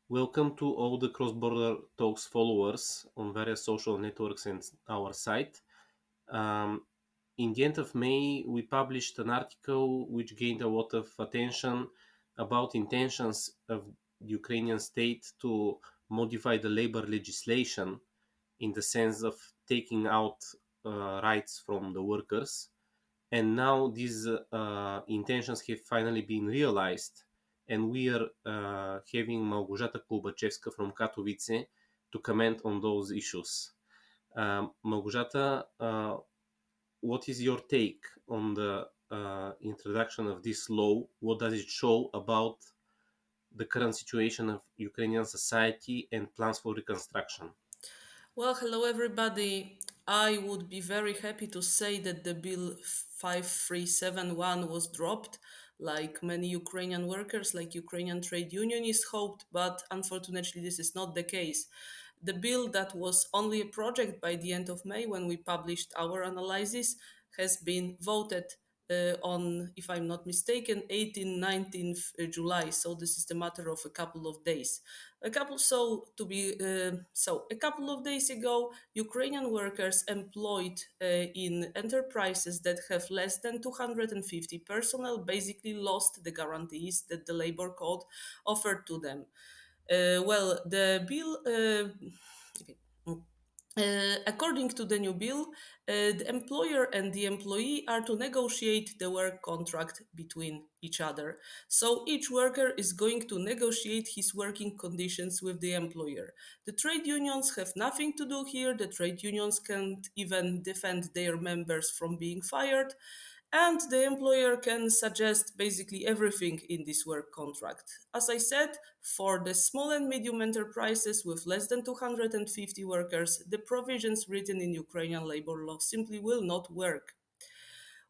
Welcome to all the Cross Border Talks followers on various social networks and our site. Um, in the end of May, we published an article which gained a lot of attention about intentions of the Ukrainian state to modify the labor legislation in the sense of taking out rights from the workers. And now these intentions have finally been realized, and we are having Malgorzata Kulbaczewska from Katowice to comment on those issues. Malgorzata, what is your take on the introduction of this law? What does it show about the current situation of Ukrainian society and plans for reconstruction? Well, hello everybody. I would be very happy to say that the bill 5371 was dropped, like many Ukrainian workers, like Ukrainian trade unionists hoped, but unfortunately, this is not the case. The bill that was only a project by the end of May, when we published our analysis, has been voted on, if I'm not mistaken, 18th, 19th July. So this is the matter of a couple of days. A couple of days ago, Ukrainian workers employed in enterprises that have less than 250 personnel basically lost the guarantees that the labor code offered to them. The bill. Okay. According to the new bill, the employer and the employee are to negotiate the work contract between each other. So each worker is going to negotiate his working conditions with the employer. The trade unions have nothing to do here. The trade unions can't even defend their members from being fired. And the employer can suggest basically everything in this work contract. As I said, for the small and medium enterprises with less than 250 workers, the provisions written in Ukrainian labor law simply will not work.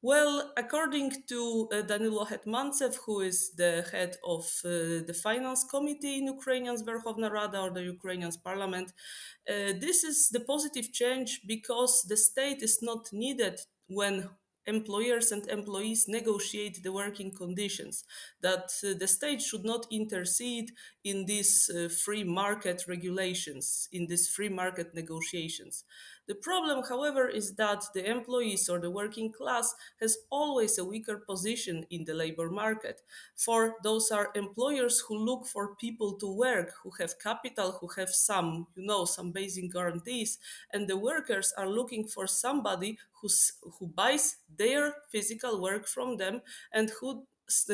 Well, according to Danilo Hetmantsev, who is the head of the finance committee in Ukrainian's Verkhovna Rada or the Ukrainian's parliament, this is the positive change because the state is not needed when employers and employees negotiate the working conditions, that the state should not intercede in these free market regulations, in these free market negotiations. The problem, however, is that the employees or the working class has always a weaker position in the labor market. For those are employers who look for people to work, who have capital, who have some basic guarantees, and the workers are looking for somebody who buys their physical work from them and who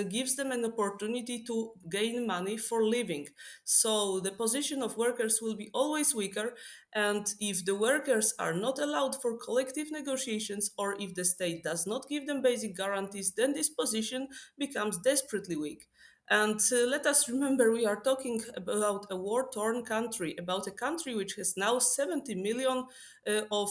gives them an opportunity to gain money for living. So the position of workers will be always weaker. And if the workers are not allowed for collective negotiations or if the state does not give them basic guarantees, then this position becomes desperately weak. And let us remember, we are talking about a war torn country, about a country which has now 70 million of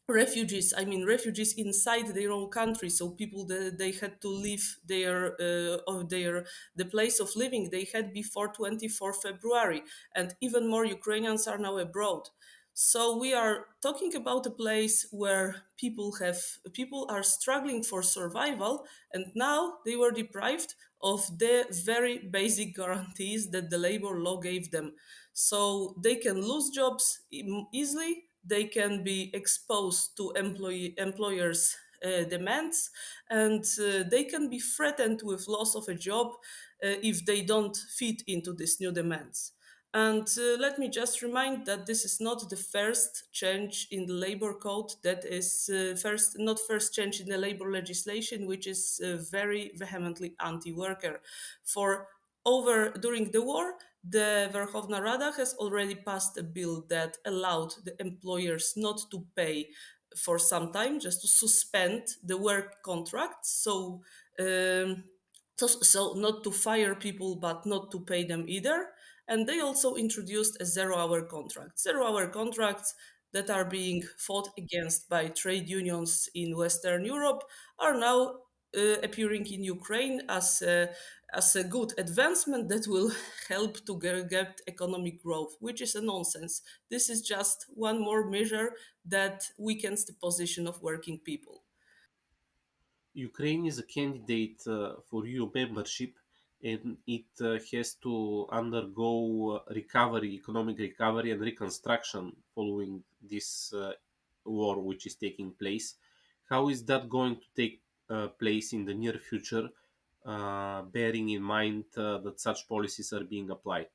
refugees. I mean refugees inside their own country, so people that they had to leave their the place of living they had before 24 February, and even more Ukrainians are now abroad. So we are talking about a place where people are struggling for survival, and now they were deprived of the very basic guarantees that the labor law gave them. So they can lose jobs easily, they can be exposed to employers' demands, and they can be threatened with loss of a job if they don't fit into these new demands. And let me just remind that this is not the first change in the labor code that is not first change in the labor legislation, which is very vehemently anti-worker. For over during the war, the Verkhovna Rada has already passed a bill that allowed the employers not to pay for some time, just to suspend the work contracts. So not to fire people, but not to pay them either. And they also introduced a 0 hour contract. 0 hour contracts that are being fought against by trade unions in Western Europe are now appearing in Ukraine as a good advancement that will help to get economic growth, which is a nonsense. This is just one more measure that weakens the position of working people. Ukraine is a candidate for EU membership, and it has to undergo recovery, economic recovery, and reconstruction following this war which is taking place. How is that going to take place in the near future, bearing in mind that such policies are being applied?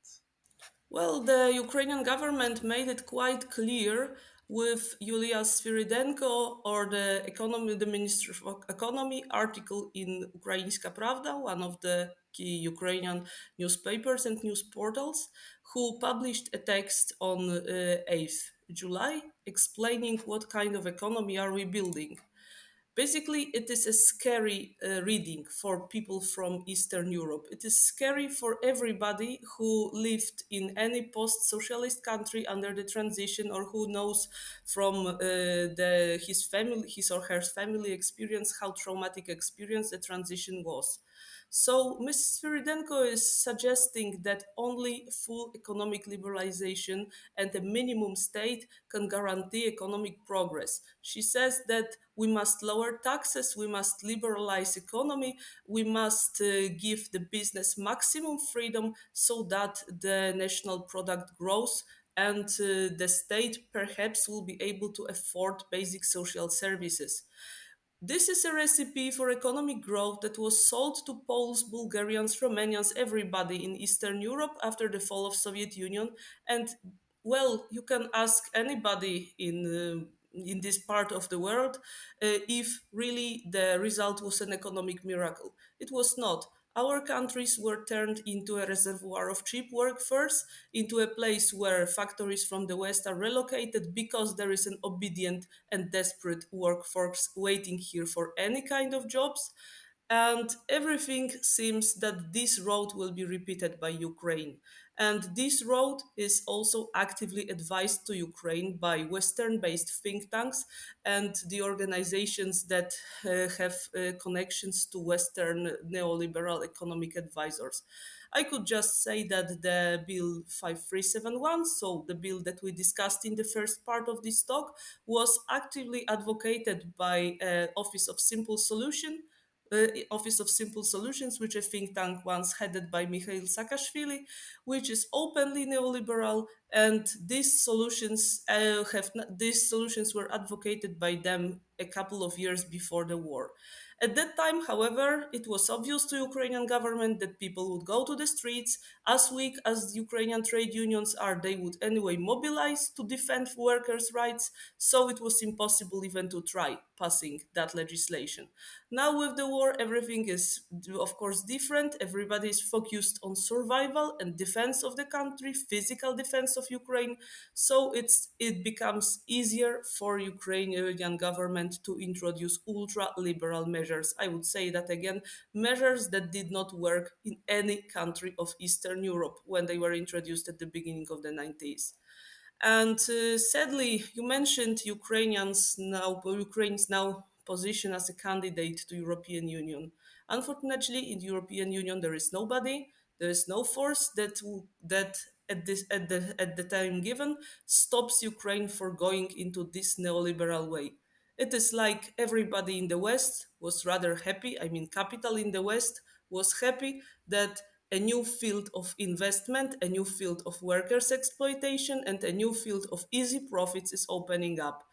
Well, the Ukrainian government made it quite clear with Yulia Sviridenko or the Minister of Economy article in Ukrainska Pravda, one of the key Ukrainian newspapers and news portals, who published a text on 8th July explaining what kind of economy are we building. Basically, it is a scary reading for people from Eastern Europe. It is scary for everybody who lived in any post socialist country under the transition or who knows from his family, his or her family experience, how traumatic experience the transition was. So Ms. Sviridenko is suggesting that only full economic liberalization and a minimum state can guarantee economic progress. She says that we must lower taxes, we must liberalize economy, we must give the business maximum freedom so that the national product grows and the state perhaps will be able to afford basic social services. This is a recipe for economic growth that was sold to Poles, Bulgarians, Romanians, everybody in Eastern Europe after the fall of Soviet Union. And well, you can ask anybody in this part of the world if really the result was an economic miracle. It was not. Our countries were turned into a reservoir of cheap workforce, into a place where factories from the West are relocated because there is an obedient and desperate workforce waiting here for any kind of jobs. And everything seems that this road will be repeated by Ukraine. And this road is also actively advised to Ukraine by Western based think tanks and the organizations that have connections to Western neoliberal economic advisors. I could just say that the Bill 5371, so the bill that we discussed in the first part of this talk, was actively advocated by Office of Simple Solution Office of Simple Solutions, which a think tank once headed by Mikhail Saakashvili, which is openly neoliberal, and these solutions were advocated by them a couple of years before the war. At that time, however, it was obvious to Ukrainian government that people would go to the streets. As weak as the Ukrainian trade unions are, they would anyway mobilize to defend workers' rights, so it was impossible even to try passing that legislation. Now, with the war, everything is, of course, different. Everybody is focused on survival and defense of the country, physical defense of Ukraine. So it becomes easier for Ukrainian government to introduce ultra-liberal measures. I would say that again, measures that did not work in any country of Eastern Europe when they were introduced at the beginning of the 90s. And sadly, you mentioned Ukraine's now position as a candidate to European Union. Unfortunately, in the European Union, there is nobody, there is no force that at the time given stops Ukraine for going into this neoliberal way. It is like everybody in the West was rather happy. I mean, capital in the West was happy that a new field of investment, a new field of workers' exploitation, and a new field of easy profits is opening up.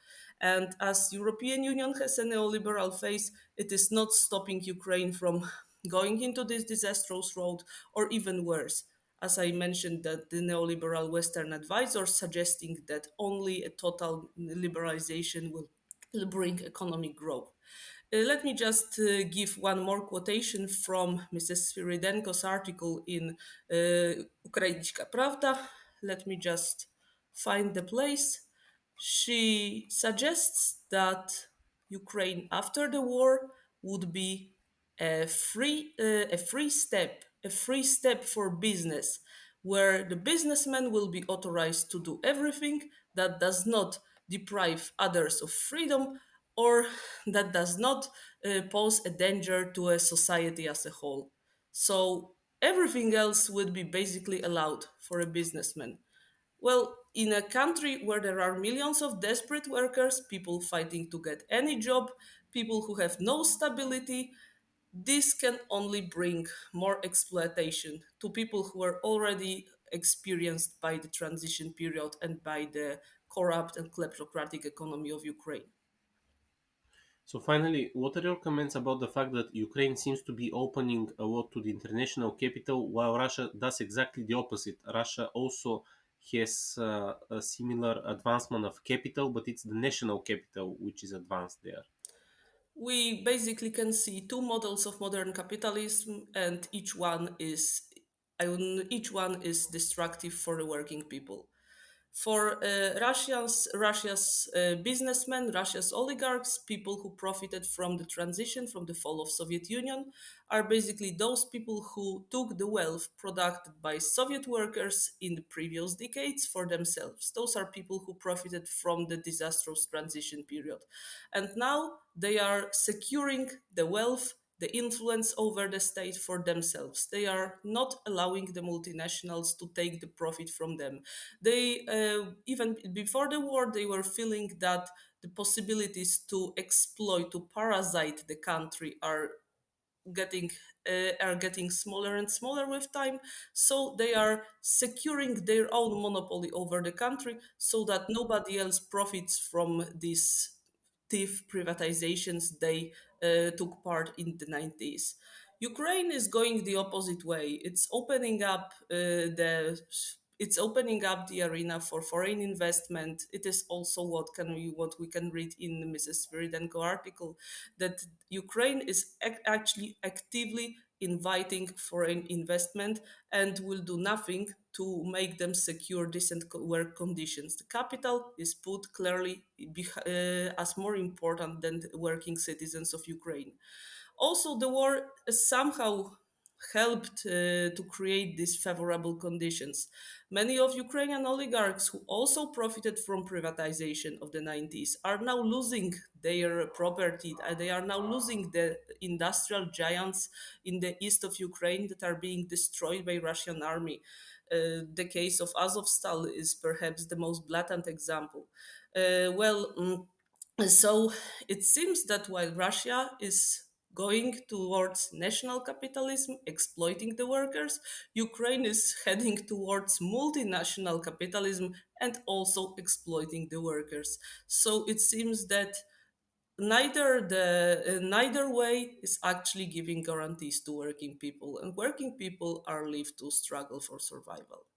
And as European Union has a neoliberal phase, it is not stopping Ukraine from going into this disastrous road, or even worse. As I mentioned, that the neoliberal Western advisors suggesting that only a total liberalization will bring economic growth. Let me just give one more quotation from Mrs. Sviridenko's article in Ukraińska Prawda. Let me just find the place. She suggests that Ukraine after the war would be a free step for business, where the businessman will be authorized to do everything that does not deprive others of freedom or that does not pose a danger to a society as a whole. So everything else would be basically allowed for a businessman. Well, in a country where there are millions of desperate workers, people fighting to get any job, people who have no stability, This can only bring more exploitation to people who are already experienced by the transition period and by the corrupt and kleptocratic economy of Ukraine. So finally, what are your comments about the fact that Ukraine seems to be opening a lot to the international capital, while Russia does exactly the opposite? Russia also has a similar advancement of capital, but it's the national capital which is advanced there. We basically can see two models of modern capitalism, and each one is destructive for the working people. For Russia's businessmen, Russia's oligarchs, people who profited from the transition, from the fall of Soviet Union, are basically those people who took the wealth produced by Soviet workers in the previous decades for themselves. Those are people who profited from the disastrous transition period. And now they are securing the wealth, the influence over the state for themselves. They are not allowing the multinationals to take the profit from them. They, even before the war, they were feeling that the possibilities to exploit, to parasite the country getting are getting smaller and smaller with time. So they are securing their own monopoly over the country so that nobody else profits from these thief privatizations they took part in the 90s. Ukraine is going the opposite way. It's opening up the arena for foreign investment. It is also what we can read in Mrs. Sviridenko article, that Ukraine is actually actively inviting foreign investment and will do nothing to make them secure decent work conditions. The capital is put clearly as more important than the working citizens of Ukraine. Also, the war somehow helped to create these favorable conditions. Many of Ukrainian oligarchs who also profited from privatization of the 90s are now losing their property. They are now losing the industrial giants in the east of Ukraine that are being destroyed by Russian army. The case of Azovstal is perhaps the most blatant example. Well, so it seems that while Russia is going towards national capitalism, exploiting the workers, Ukraine is heading towards multinational capitalism and also exploiting the workers. So it seems that neither way is actually giving guarantees to working people, and working people are left to struggle for survival.